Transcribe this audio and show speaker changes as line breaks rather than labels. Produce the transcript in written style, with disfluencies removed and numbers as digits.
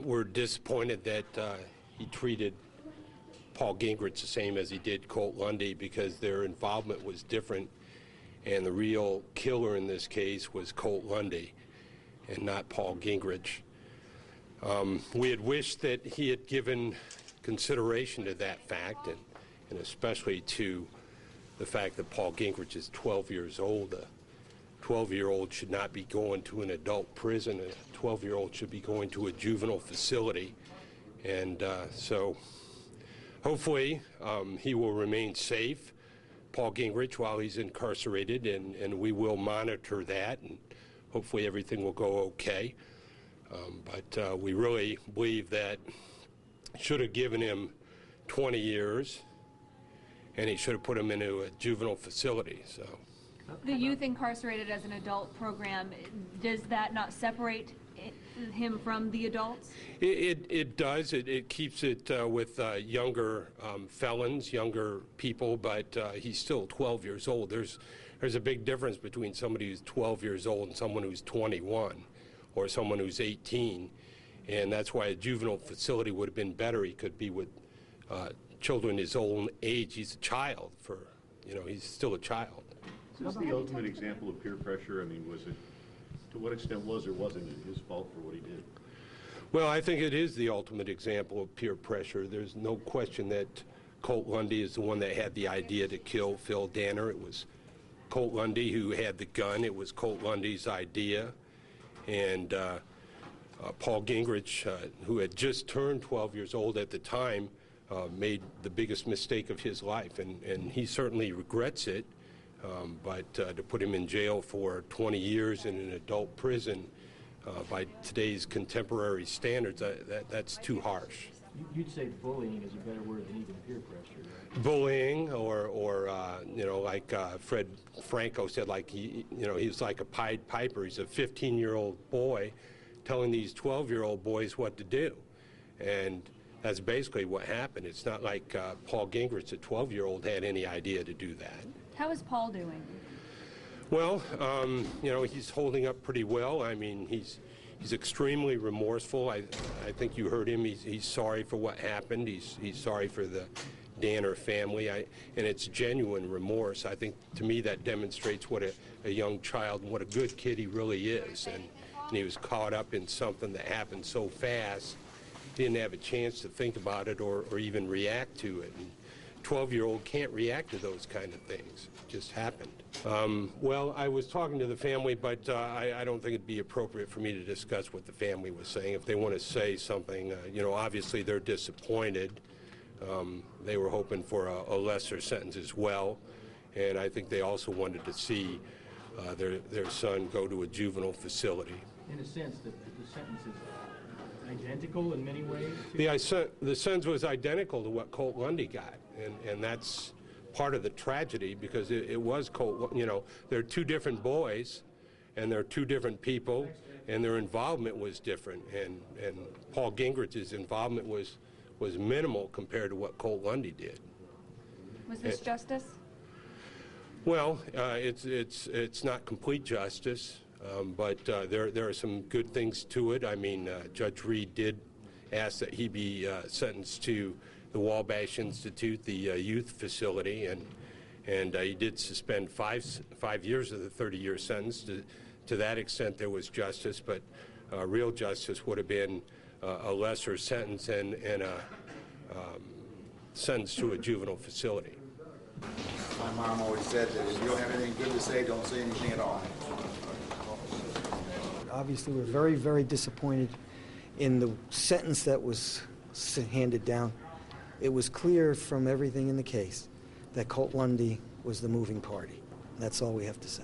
we're disappointed that he treated Paul Gingerich the same as he did Colt Lundy, because their involvement was different, and the real killer in this case was Colt Lundy and not Paul Gingerich. We had wished that he had given consideration to that fact, and especially to the fact that Paul Gingerich is 12 years old. A 12-year-old should not be going to an adult prison. A 12-year-old should be going to a juvenile facility. And so hopefully he will remain safe, Paul Gingerich, while he's incarcerated, and we will monitor that, and hopefully everything will go okay. But we really believe that should have given him 20 years, and he should have put him into a juvenile facility. So,
the youth incarcerated as an adult program, does that not separate him from the adults?
It does. It keeps it with younger felons, younger people, but he's still 12 years old. There's a big difference between somebody who's 12 years old and someone who's 21 or someone who's 18, and that's why a juvenile facility would have been better. He could be with children his own age. He's a child he's still a child.
Is this the ultimate example of peer pressure? I mean, to what extent was or wasn't it his fault for what he did?
Well, I think it is the ultimate example of peer pressure. There's no question that Colt Lundy is the one that had the idea to kill Phil Danner. It was Colt Lundy who had the gun. It was Colt Lundy's idea. And Paul Gingerich, who had just turned 12 years old at the time, made the biggest mistake of his life, and he certainly regrets it. But to put him in jail for 20 years in an adult prison, by today's contemporary standards, that's too harsh.
You'd say bullying is a better word than even peer pressure, right?
Bullying, or like Fred Franco said, like he was like a Pied Piper. He's a 15-year-old boy telling these 12-year-old boys what to do, and that's basically what happened. It's not like Paul Gingerich, a 12-year-old, had any idea to do that.
How is Paul doing?
Well, he's holding up pretty well. I mean, he's extremely remorseful. I think you heard him. He's sorry for what happened. He's sorry for the Danner family, and it's genuine remorse. I think, to me, that demonstrates what a young child and what a good kid he really is. And he was caught up in something that happened so fast, he didn't have a chance to think about it or even react to it. And 12-year-old can't react to those kind of things. It just happened. Well, I was talking to the family, but I don't think it'd be appropriate for me to discuss what the family was saying. If they want to say something, obviously they're disappointed. They were hoping for a lesser sentence as well, and I think they also wanted to see their son go to a juvenile facility.
In a sense, the sentence is identical in many ways?
The sentence was identical to what Colt Lundy got, and that's part of the tragedy, because it was Colt. They're two different boys, and they're two different people, and their involvement was different. And Paul Gingerich's involvement was minimal compared to what Colt Lundy did.
Was this justice?
Well, it's not complete justice. But there are some good things to it. I mean, Judge Reed did ask that he be sentenced to the Wabash Institute, the youth facility, and he did suspend five years of the 30-year sentence. To that extent, there was justice, but real justice would have been a lesser sentence and a sentence to a juvenile facility.
My mom always said that if you don't have anything good to say, don't say anything at all.
Obviously, we're very, very disappointed in the sentence that was handed down. It was clear from everything in the case that Colt Lundy was the moving party. That's all we have to say.